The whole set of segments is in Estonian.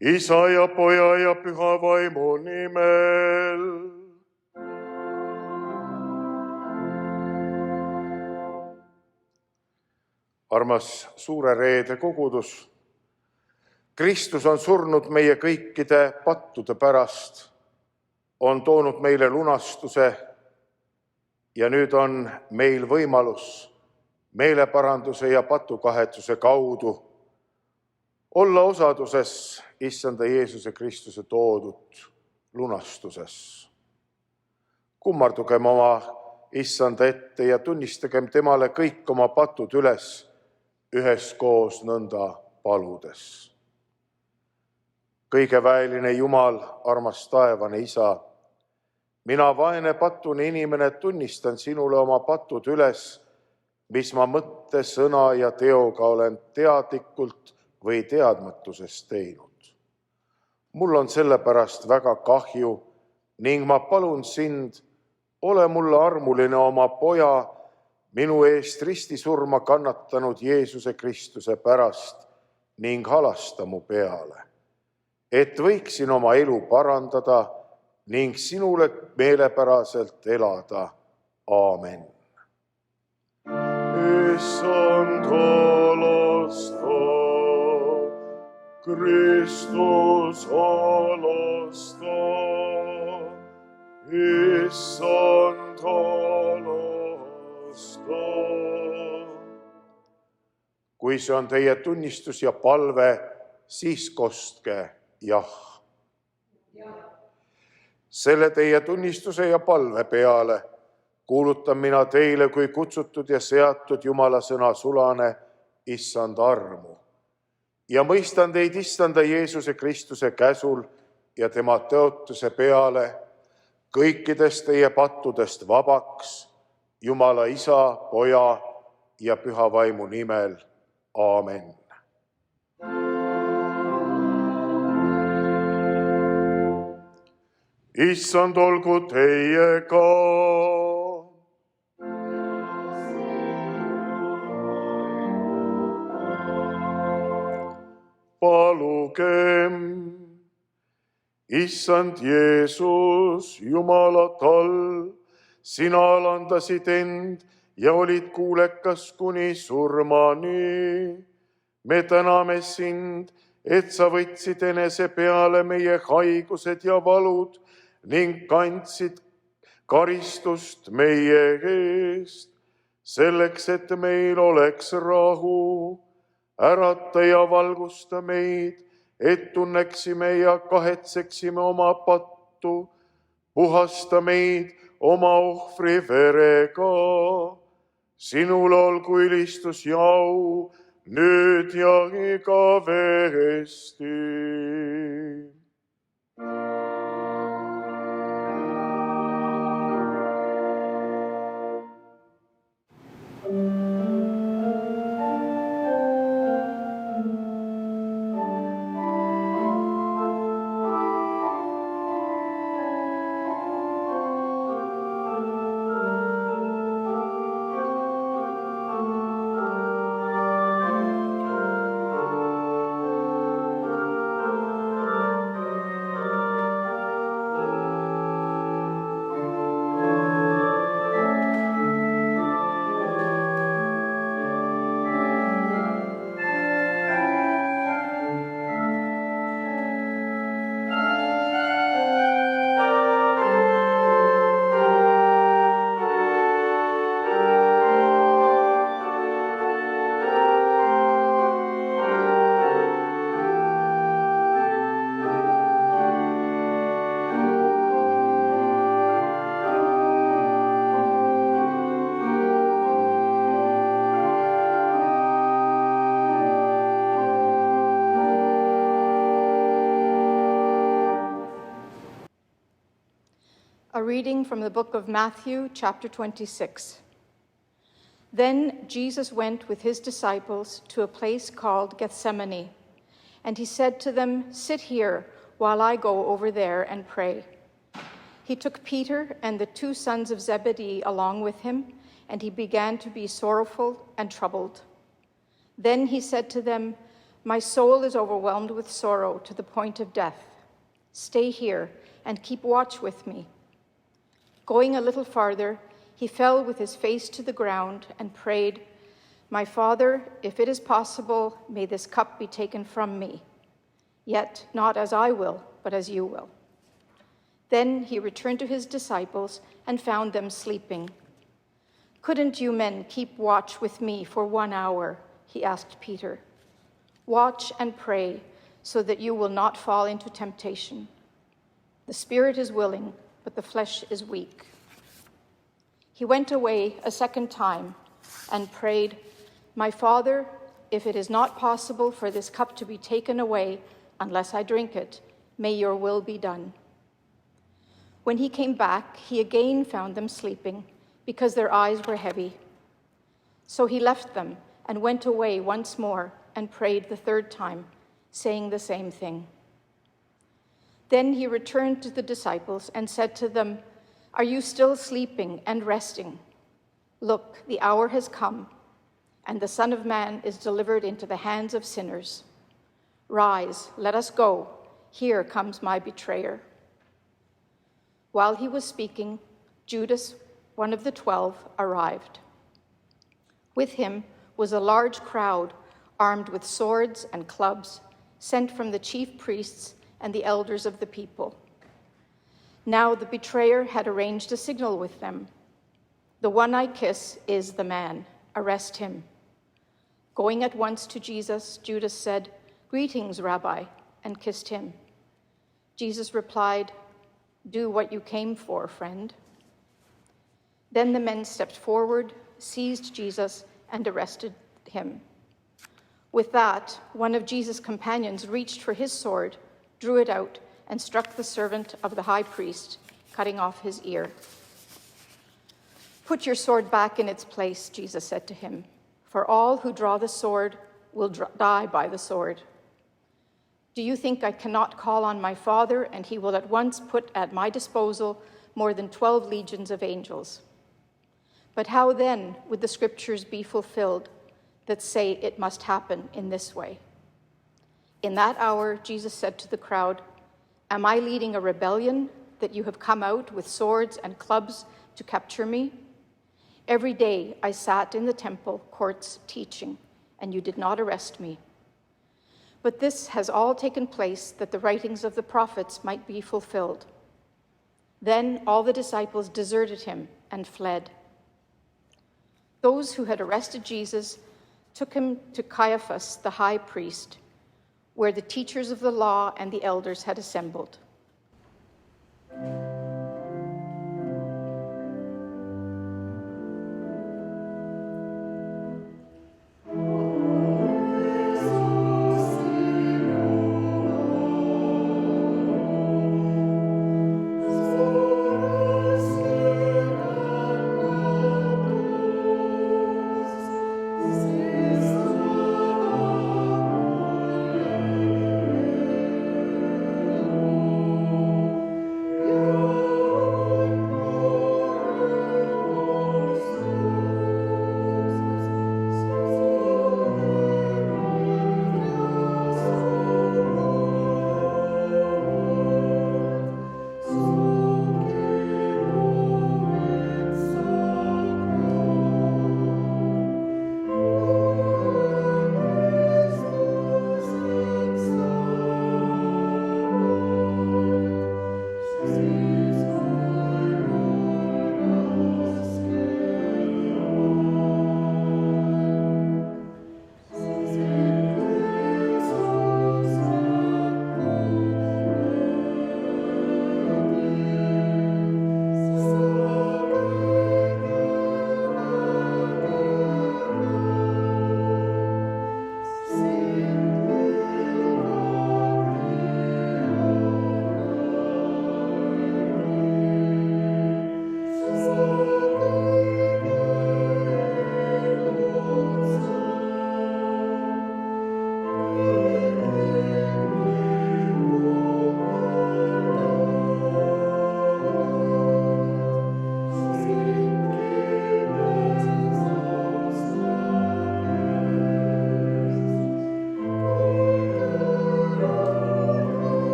Isa ja Poja ja Püha Vaimu nimel. Armas Suure Reede kogudus, Kristus on surnud meie kõikide pattude pärast, on toonud meile lunastuse ja nüüd on meil võimalus meeleparanduse ja patukahetsuse kaudu olla osaduses Issanda Jeesuse Kristuse toodud lunastuses. Kummardugem oma Issanda ette ja tunnistagem temale kõik oma patud üles, üheskoos nõnda paludes. Kõige väeline Jumal, armas taevane Isa, mina vaene patune inimene tunnistan sinule oma patud üles, mis ma mõtte, sõna ja teoga olen teadlikult või teadmatuses teinud. Mul on sellepärast väga kahju ning ma palun sind, ole mulle armuline oma Poja, minu eest ristisurma kannatanud Jeesuse Kristuse pärast ning halasta mu peale, et võiksin oma elu parandada ning sinule meelepäraselt elada. Aamen. Issand halasta, Kristus halasta, Issand halasta. Kui see on teie tunnistus ja palve, siis kostke jah. Selle teie tunnistuse ja palve peale kuulutan mina teile kui kutsutud ja seatud Jumala sõna sulane Issanda armu ja mõistan teid Issanda Jeesuse Kristuse käsul ja tema tõotuse peale kõikidest teie pattudest vabaks Jumala Isa, Poja ja Püha Vaimu nimel. Aamen. Issand olgu teiega. Palugem. Issand Jeesus, Jumala tal, sina alandasid end ja olid kuulekas kuni surmani. Me täname sind, et sa võtsid enese peale meie haigused ja valud ning kandsid karistust meie eest, selleks, et meil oleks rahu. Ärata ja valgusta meid, et tunneksime ja kahetseksime oma pattu. Puhasta meid oma ohvri verega. Sinule olgu ülistus ja au, nüüd ja igavesti. A reading from the book of Matthew, chapter 26. Then Jesus went with his disciples to a place called Gethsemane, and he said to them, "Sit here while I go over there and pray." He took Peter and the 2 sons of Zebedee along with him, and he began to be sorrowful and troubled. Then he said to them, My soul is overwhelmed with sorrow to the point of death. Stay here and keep watch with me." Going a little farther, he fell with his face to the ground and prayed, "My Father, if it is possible, may this cup be taken from me. Yet not as I will, but as you will." Then he returned to his disciples and found them sleeping. "Couldn't you men keep watch with me for 1 hour?" he asked Peter. "Watch and pray so that you will not fall into temptation. The spirit is willing, but the flesh is weak." He went away a second time and prayed, "My Father, if it is not possible for this cup to be taken away unless I drink it, may your will be done." When he came back, he again found them sleeping because their eyes were heavy. So he left them and went away once more and prayed the third time, saying the same thing. Then he returned to the disciples and said to them, "Are you still sleeping and resting? Look, the hour has come, and the Son of Man is delivered into the hands of sinners. Rise, let us go. Here comes my betrayer." While he was speaking, Judas, one of the 12, arrived. With him was a large crowd armed with swords and clubs, sent from the chief priests and the elders of the people. Now the betrayer had arranged a signal with them. "The one I kiss is the man. Arrest him." Going at once to Jesus, Judas said, "Greetings, Rabbi," and kissed him. Jesus replied, "Do what you came for, friend." Then the men stepped forward, seized Jesus, and arrested him. With that, one of Jesus' companions reached for his sword, drew it out, and struck the servant of the high priest, cutting off his ear. "Put your sword back in its place," Jesus said to him, "for all who draw the sword will die by the sword. Do you think I cannot call on my Father, and he will at once put at my disposal more than 12 legions of angels? But how then would the scriptures be fulfilled that say it must happen in this way?" In that hour, Jesus said to the crowd, "Am I leading a rebellion that you have come out with swords and clubs to capture me? Every day I sat in the temple courts teaching, and you did not arrest me. But this has all taken place that the writings of the prophets might be fulfilled." Then all the disciples deserted him and fled. Those who had arrested Jesus took him to Caiaphas, the high priest, where the teachers of the law and the elders had assembled.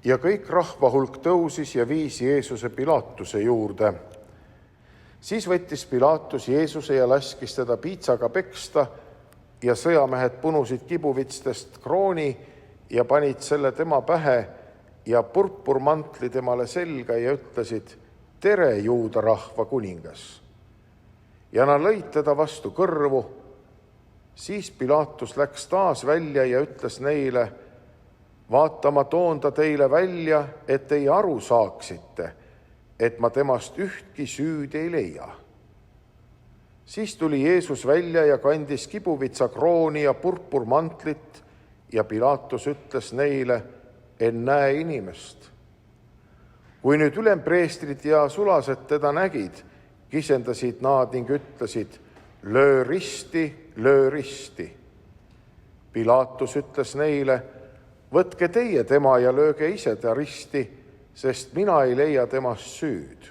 Ja kõik rahvahulk tõusis ja viis Jeesuse Pilaatuse juurde. Siis võttis Pilaatus Jeesuse ja laskis teda piitsaga peksta ja sõjamehed punusid kibuvitstest krooni ja panid selle tema pähe ja purpurmantli temale selga ja ütlesid: tere, Juuda rahva kuningas! Ja nad lõid teda vastu kõrvu. Siis Pilaatus läks taas välja ja ütles neile: vaata, ma toon ta teile välja, et teie aru saaksite, et ma temast ühtki süüd ei leia. Siis tuli Jeesus välja ja kandis kibuvitsa krooni ja purpurmantlit ja Pilaatus ütles neile: en näe inimest. Kui nüüd ülempreestrid ja sulased teda nägid, kisendasid nad ning ütlesid: löö risti, löö risti. Pilaatus ütles neile: võtke teie tema ja lööge ise ta risti, sest mina ei leia temast süüd.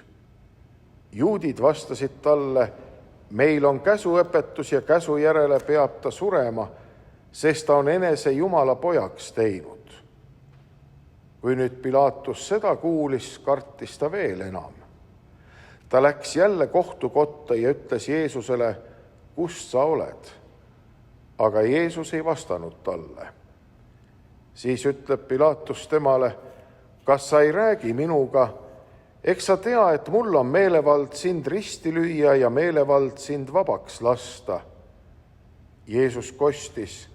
Juudid vastasid talle: meil on käsuõpetus ja käsu järele peab ta surema, sest ta on enese Jumala pojaks teinud. Kui nüüd Pilaatus seda kuulis, kartis ta veel enam. Ta läks jälle kohtukotta ja ütles Jeesusele: kust sa oled? Aga Jeesus ei vastanud talle. Siis ütleb Pilaatus temale: kas sa ei räägi minuga? Eks sa tea, et mul on meelevald sind risti lüüa ja meelevald sind vabaks lasta. Jeesus kostis: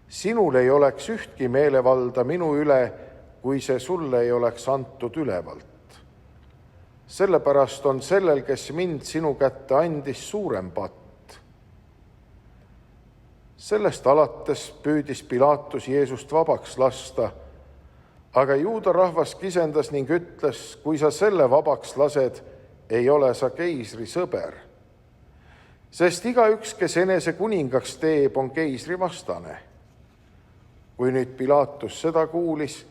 sinul ei oleks ühtki meelevalda minu üle, kui see sulle ei oleks antud ülevalt. Sellepärast on sellel, kes mind sinu kätte andis, suurem patt. Sellest alates püüdis Pilaatus Jeesust vabaks lasta, aga Juuda rahvas kisendas ning ütles: kui sa selle vabaks lased, ei ole sa keisri sõber. Sest igaüks, kes enese kuningaks teeb, on keisri vastane. Kui nüüd Pilaatus seda kuulis,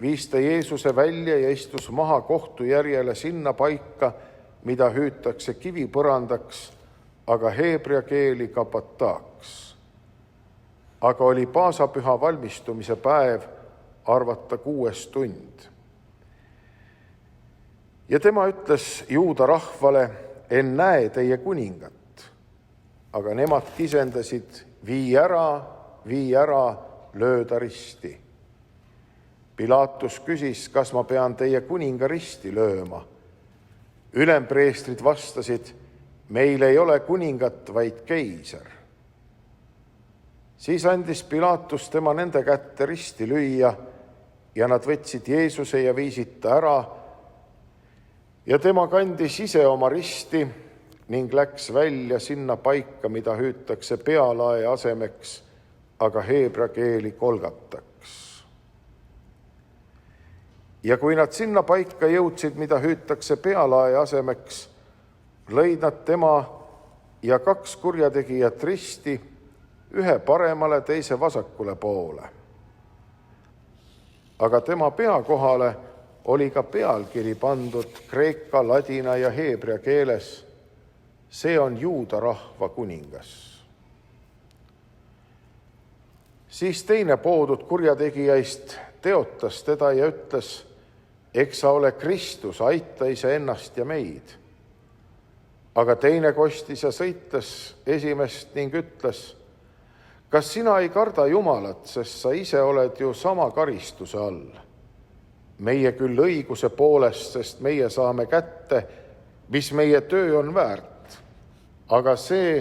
viis ta Jeesuse välja ja istus maha kohtujärjele sinna paika, mida hüütakse kivipõrandaks, aga heebrea keeli kapataaks. Aga oli paasapüha valmistumise päev, arvata 6. tund. Ja tema ütles Juuda rahvale: en näe teie kuningat. Aga nemad kisendasid: vii ära, löö ta risti. Pilaatus küsis: kas ma pean teie kuninga risti lööma? Ülempreestrid vastasid: meil ei ole kuningat, vaid keiser. Siis andis Pilaatus tema nende kätte risti lüüa ja nad võtsid Jeesuse ja viisid ta ära. Ja tema kandis ise oma risti ning läks välja sinna paika, mida hüütakse pealae asemeks, aga heebrea keeli kolgataks. Ja kui nad sinna paika jõudsid, mida hüütakse pealae asemeks, lõid nad tema ja 2 kurjategijat risti, ühe paremale, teise vasakule poole. Aga tema pea kohale oli ka pealkiri pandud kreeka, ladina ja heebrea keeles: see on Juuda rahva kuningas. Siis teine poodud kurjategijaist teotas teda ja ütles: eks sa ole Kristus, aita iseennast ja meid. Aga teine kostis ja sõites esimest ning ütles: kas sina ei karda Jumalat, sest sa ise oled ju sama karistuse all? Meie küll õiguse poolest, sest meie saame kätte, mis meie töö on väärt, aga see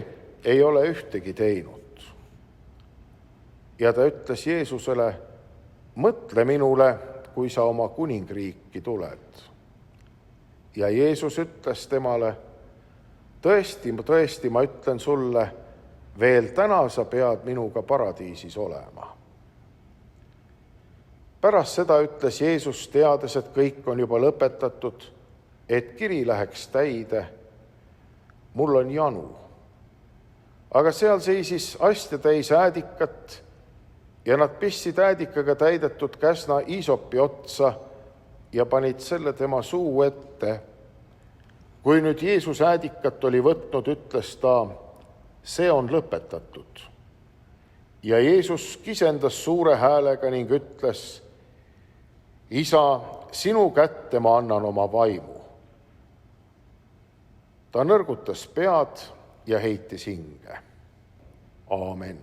ei ole ühtegi teinud. Ja ta ütles Jeesusele: mõtle minule, kui sa oma kuningriiki tuled. Ja Jeesus ütles temale: tõesti, ma ütlen sulle, veel täna sa pead minuga paradiisis olema. Pärast seda ütles Jeesus, teades, et kõik on juba lõpetatud, et kiri läheks täide: mul on janu. Aga seal seisis astjatäis äädikat ja nad pistsid äädikaga täidetud käsna iisopi otsa ja panid selle tema suu ette. Kui nüüd Jeesus äädikat oli võtnud, ütles ta: see on lõpetatud. Ja Jeesus kisendas suure häälega ning ütles: Isa, sinu kätte ma annan oma vaimu. Ta nõrgutas pead ja heitis hinge. Aamen.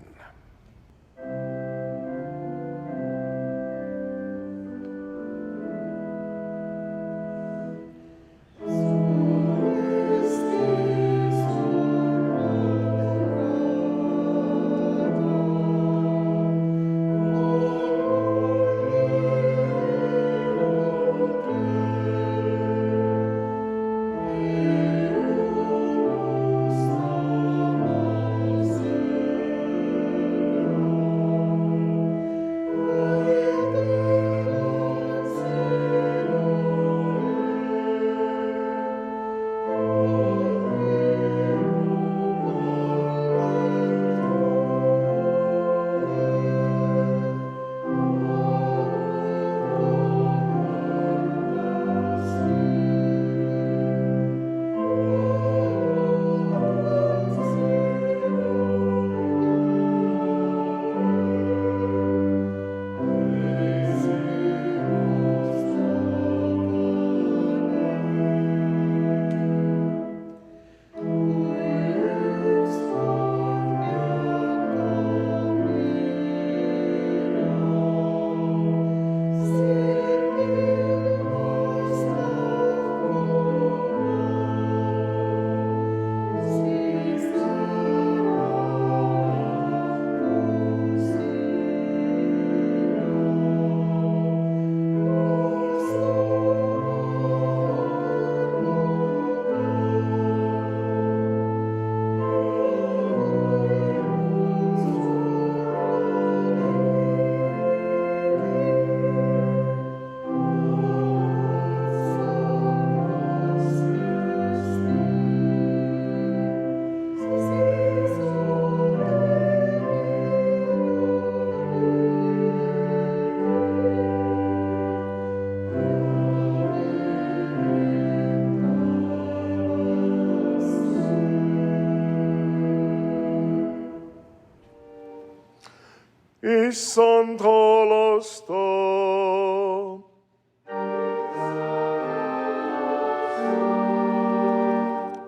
Issand, halasta.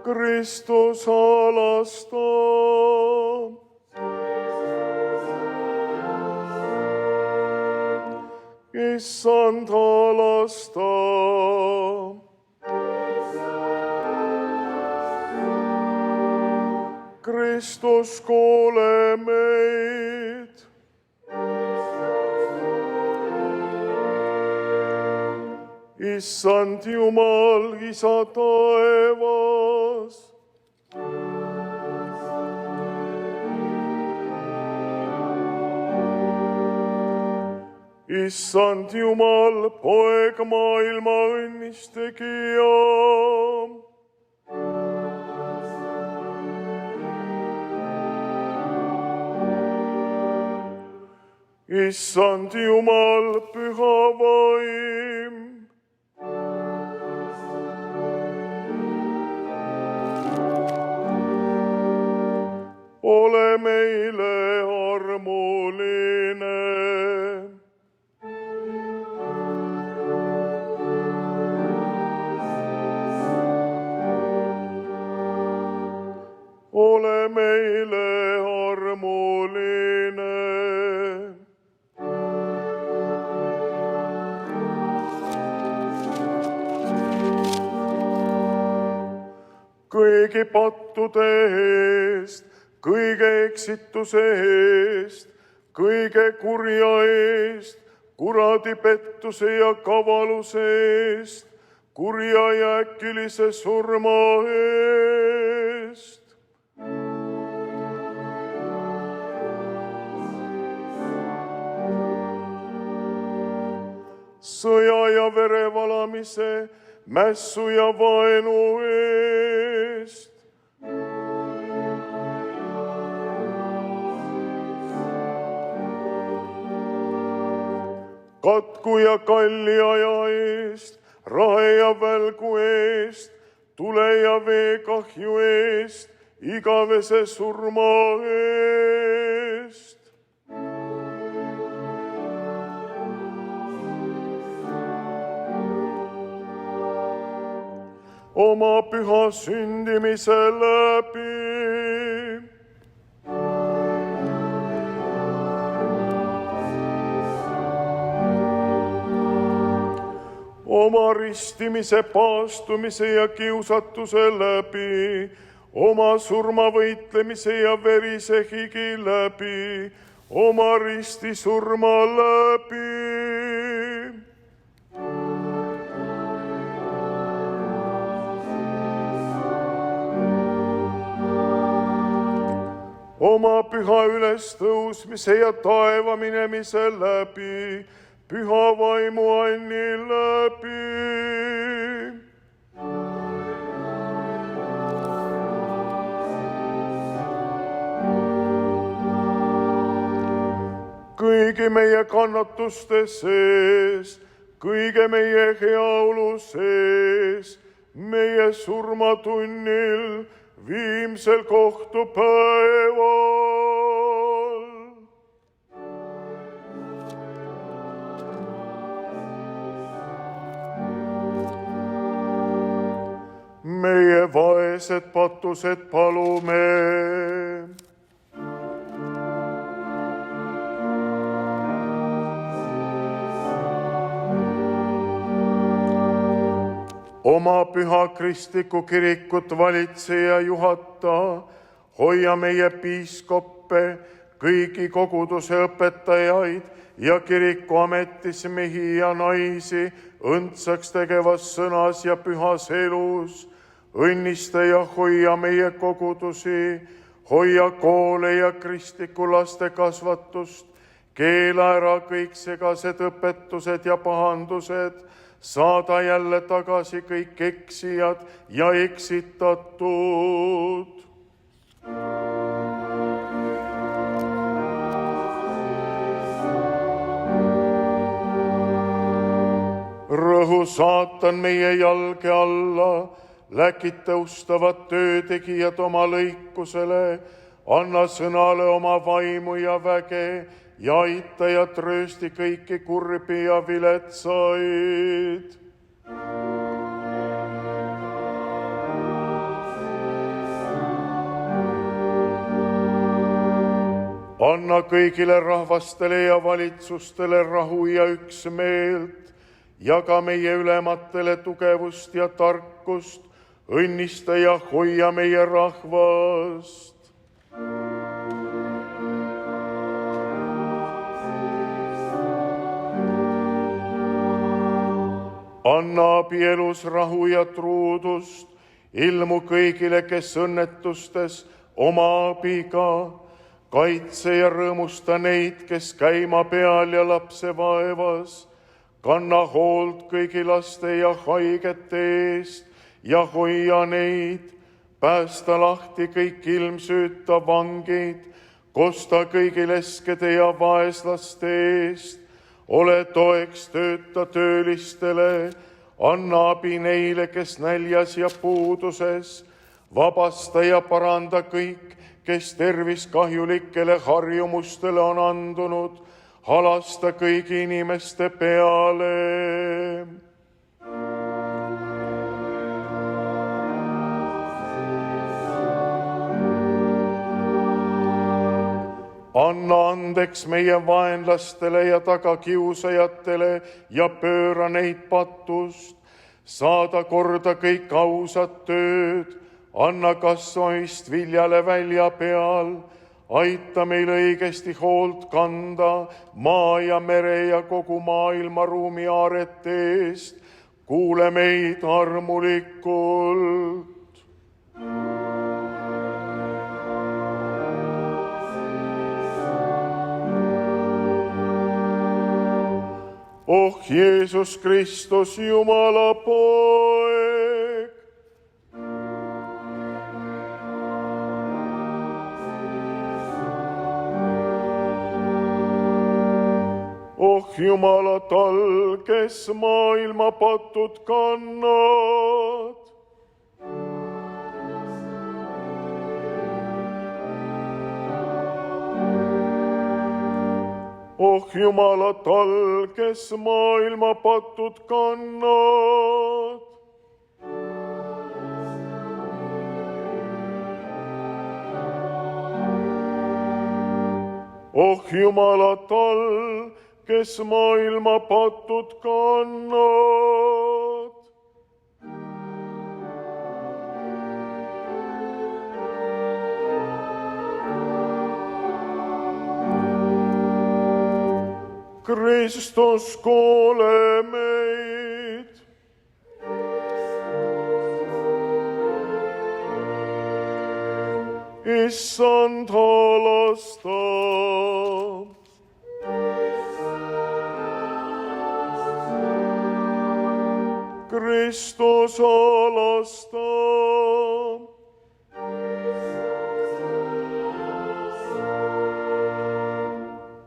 Kristus, halasta. Issand, halasta. Kristus, kuule meid. Issand Jumal, Isa taevas. Issand Jumal, Poeg maailma õnnistegija. Issand Jumal, Püha Vaim. Ole meile armuline. Ole meile armuline. Kõigi pattude eest, kõige eksituse eest, kõige kurja eest, kuradi pettuse ja kavaluse eest, kurja ja äkilise surma eest. Sõja ja verevalamise, mässu ja vaenu eest. Katku ja kalli aja eest, rahe ja välgu eest, tule ja veekahju eest, igavese surma eest. oma püha sündimise läbi. Oma ristimise, paastumise ja kiusatuse läbi, oma surma võitlemise ja verise higi läbi, oma ristisurma läbi. Oma püha ülestõusmise ja taeva minemise läbi, püha vaimu anni läbi. Kõigi meie kannatuste sees, kõige meie heaolu sees, meie surmatunnil, viimsel kohtupäeval. Meie vaesed patused palume. Oma püha kristlikku kirikut valitse ja juhata, hoia meie piiskoppe, kõigi koguduse õpetajaid ja kirikuametis mehi ja naisi õndsaks tegevas sõnas ja pühas elus. Õnnista ja hoia meie kogudusi, hoia koole ja kristlikku laste kasvatust, keela ära kõik segased õpetused ja pahandused, saada jälle tagasi kõik eksijad ja eksitatud. Rõhu saatan meie jalge alla, läkita ustavad töötegijad oma lõikusele, anna sõnale oma vaimu ja väge ja aita ja tröösti kõiki kurbi ja viletsaid. Anna kõigile rahvastele ja valitsustele rahu ja üksmeelt, jaga meie ülematele tugevust ja tarkust, õnnista ja hoia meie rahvast. Anna abielus rahu ja truudust, ilmu kõigile, kes õnnetustes oma abiga, kaitse ja rõõmusta neid, kes käima peal ja lapse vaevas, kanna hoolt kõigi laste ja haigete eest ja hoia neid, päästa lahti kõik ilmsüüta vangid, kosta kõigi leskede ja vaeslaste eest, ole toeks tööta töölistele, anna abi neile, kes näljas ja puuduses, vabasta ja paranda kõik, kes terviskahjulikele harjumustele on andunud, halasta kõigi inimeste peale. Anna andeks meie vaenlastele ja tagakiusajatele ja pööra neid patust, saada korda kõik ausad tööd, anna kasvamist viljale välja peal, aita meil õigesti hoolt kanda maa ja mere ja kogu maailma ruumi aarete eest, kuule meid armulikult. Oh Jeesus Kristus, Jumala poeg. Oh Jumala tal, kes maailma patud kannad. Oh Jumala tal, kes maailma patud kannad. oh Jumalat all, kes maailma patud kannad. Kristus, kuule meid. Issand, halasta. Kristus, halasta.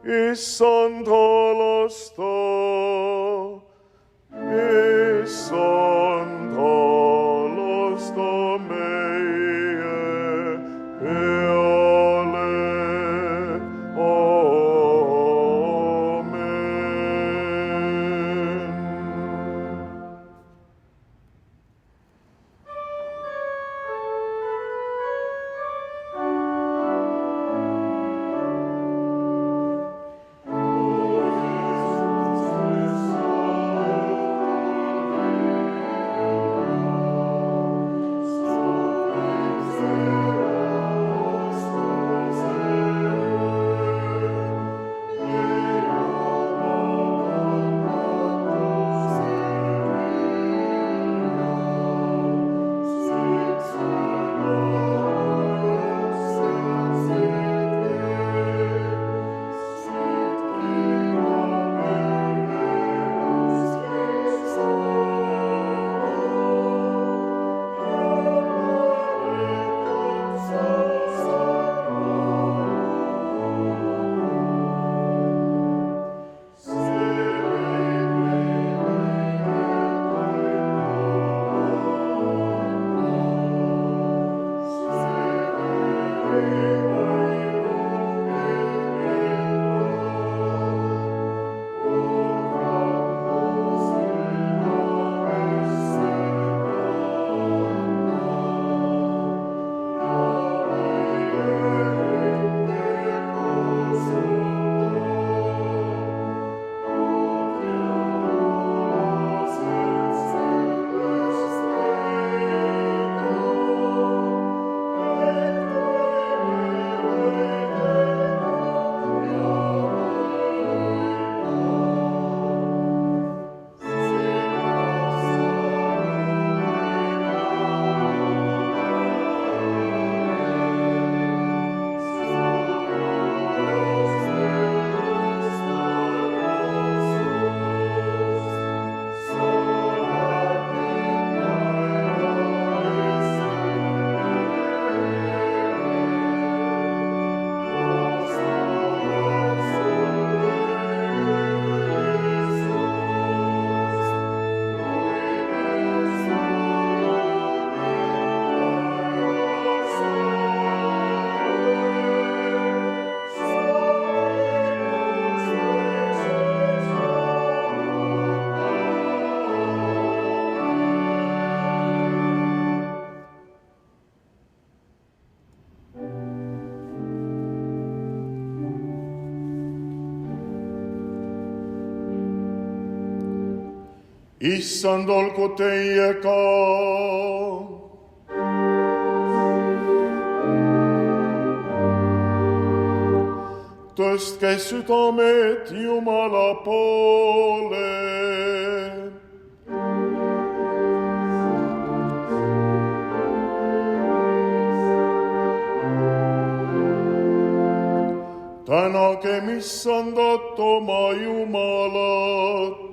Issand, halasta. Issand, halasta meie peale. Amen. Issand olgu teiega. Tõstke südamed Jumala poole. Tänagem Issandat oma Jumalat.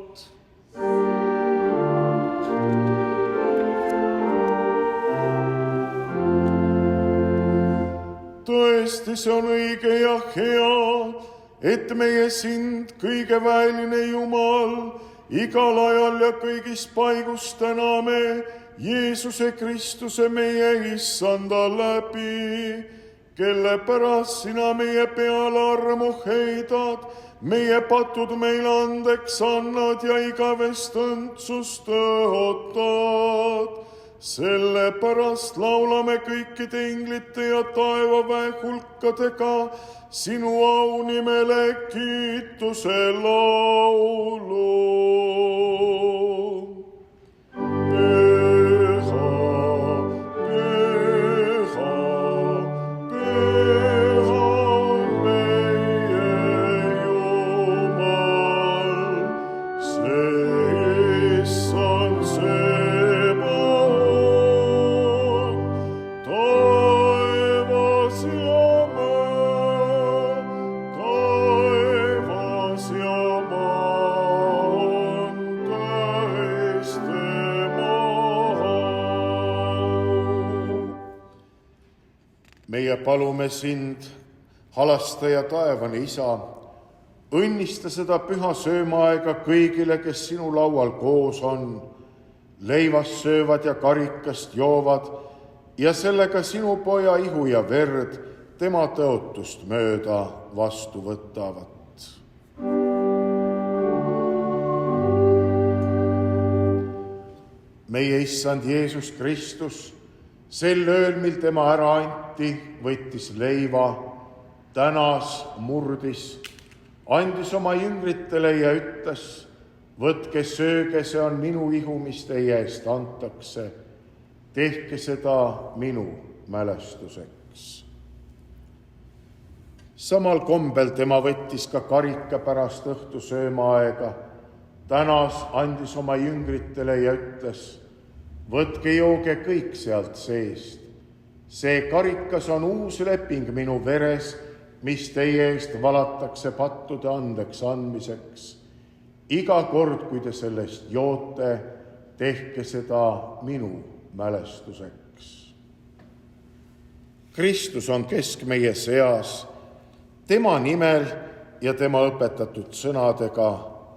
Tõesti, see on õige ja hea, et meie sind, kõige väeline Jumal, igal ajal ja kõigis paigus täname Jeesuse Kristuse meie Issanda läbi, kelle pärast sina meie peale armu heidad, meie patud meile andeks annad ja igavest õndsust tõotad. sellepärast laulame kõikide inglite ja taevaväe hulkadega sinu aunimele kiituse laulu. Meie palume sind, halastaja taevane Isa, õnnista seda püha söömaaega kõigile, kes sinu laual koos on, leivast söövad ja karikast joovad ja sellega sinu poja ihu ja verd tema tõotust mööda vastu võtavad. Meie issand Jeesus Kristus, sel ööl, mil tema ära anti, võttis leiva, tänas, murdis, andis oma jüngritele ja ütles, võtke, sööge, see on minu ihu, mis teie eest antakse. Tehke seda minu mälestuseks. Samal kombel tema võttis ka karika pärast õhtusöömaaega, tänas, andis oma jüngritele ja ütles, võtke, jooge kõik sealt seest. See karikas on uus leping minu veres, mis teie eest valatakse pattude andeks andmiseks. Iga kord, kui te sellest joote, tehke seda minu mälestuseks. Kristus on kesk meie seas, tema nimel ja tema õpetatud sõnadega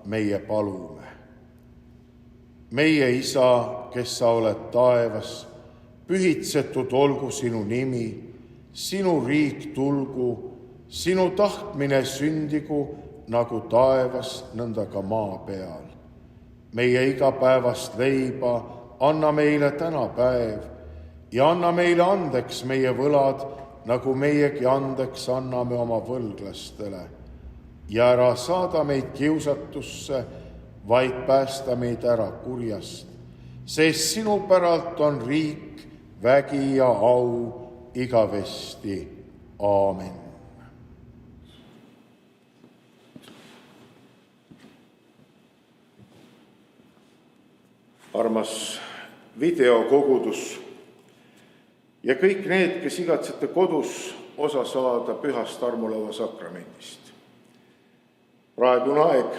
meie palume. Meie Isa, kes sa oled taevas, pühitsetud olgu sinu nimi, sinu riik tulgu, sinu tahtmine sündigu nagu taevas, nõnda ka maa peal. Meie igapäevast leiba anna meile täna päev ja anna meile andeks meie võlad, nagu meiegi andeks anname oma võlglastele. Ja ära saada meid kiusatusse, vaid päästa meid ära kurjast, sest sinu päralt on riik, vägi ja au igavesti. Aamen. Armas videokogudus ja kõik need, kes igatsete kodus osa saada pühast armulaua sakramendist. Praegune aeg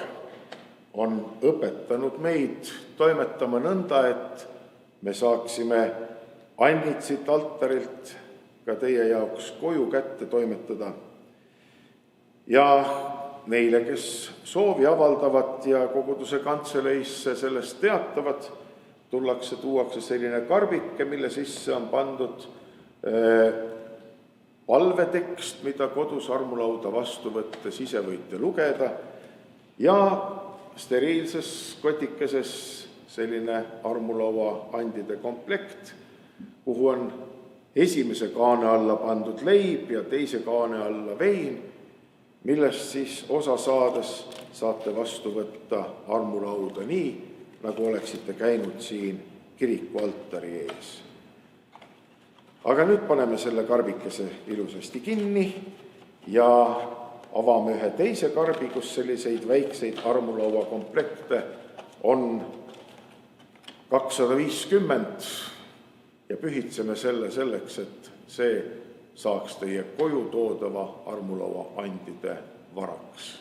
on õpetanud meid toimetama nõnda, et me saaksime annid siit altarilt ka teie jaoks koju kätte toimetada. Ja neile, kes soovi avaldavad ja koguduse kantseleisse sellest teatavad, tuuakse selline karbike, mille sisse on pandud palvetekst, mida kodus armulauda vastu võttes ise võite lugeda, ja steriilses kotikeses selline armulaua andide komplekt, kuhu on esimese kaane alla pandud leib ja teise kaane alla vein, millest siis osa saades saate vastu võtta armulauda nii, nagu oleksite käinud siin kiriku altari ees. Aga nüüd paneme selle karbikese ilusasti kinni ja avame ühe teise karbi, kus selliseid väikseid armulaua komplekte on 250 ja pühitseme selle selleks, et see saaks teie koju toodava armulaua andide varaks.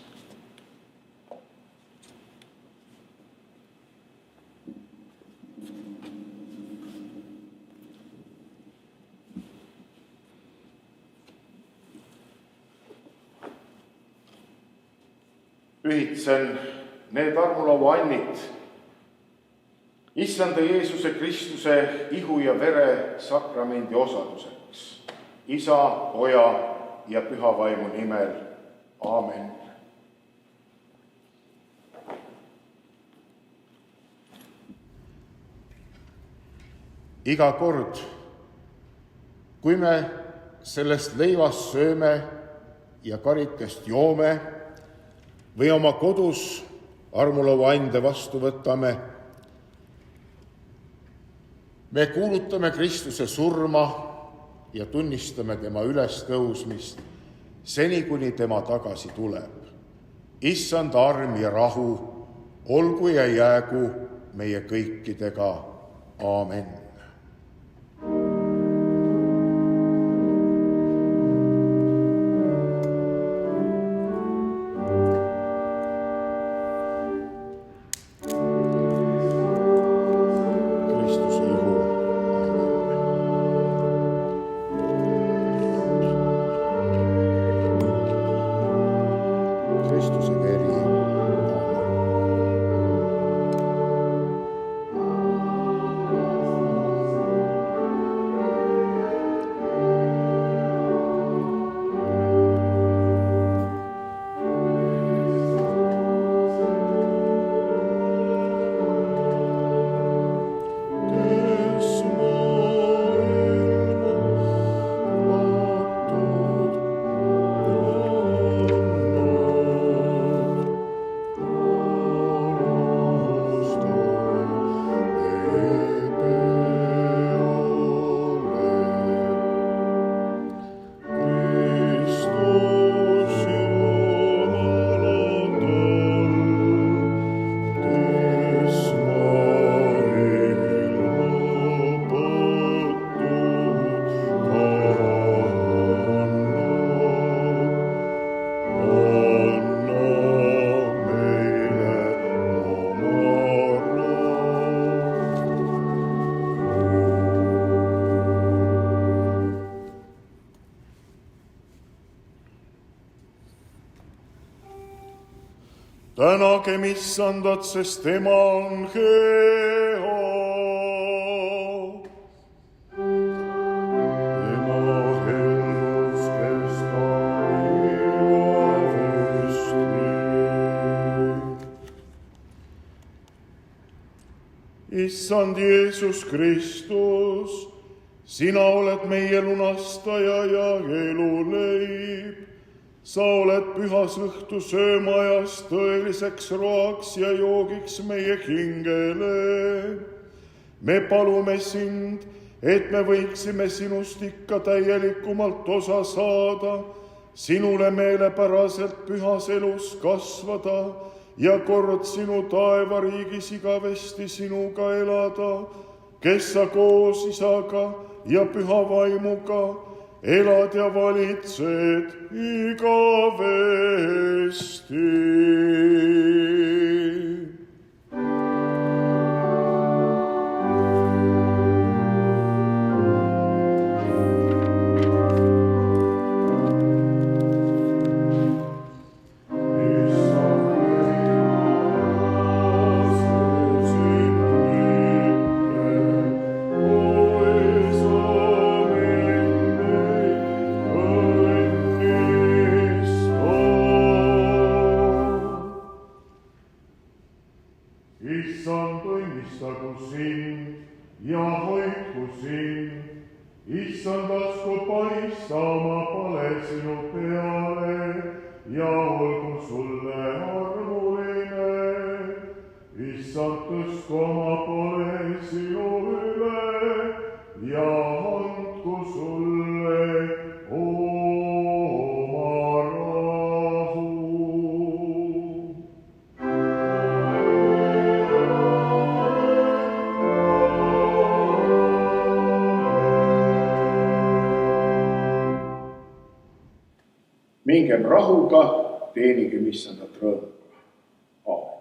Pühitsen need armulaua annid Issanda Jeesuse Kristuse ihu ja vere sakramendi osaduseks, Isa, Poja ja Püha Vaimu nimel. Aamen. iga kord, kui me sellest leivast sööme ja karikest joome või oma kodus armulauaande vastu võtame, me kuulutame Kristuse surma ja tunnistame tema ülestõusmist, seni kuni tema tagasi tuleb. Issand arm ja rahu olgu ja jäägu meie kõikidega. Aamen. Tänagem Issandat, sest tema on hea. Tema helgus kestab igavesti. Issand Jeesus Kristus, sina oled meie lunastaja ja eluleib. Sa oled pühas õhtu söömajas tõeliseks roaks ja joogiks meie hingele. Me palume sind, et me võiksime sinust ikka täielikumalt osa saada, sinule meelepäraselt pühas elus kasvada ja kord sinu taevariigis igavesti sinuga elada, kes sa koos isaga ja püha vaimuga elad ja valitsed igavesti. Issand, õnnistagu sind ja hoidku sind. Issand, lasku paista oma pale sinu peale ja olgu sulle armuline. Issand, tõstku oma pale sinu üle ja andku sulle oma rahu. Mingem rahuga, teenigem Issandat rõõmuga. Aamen.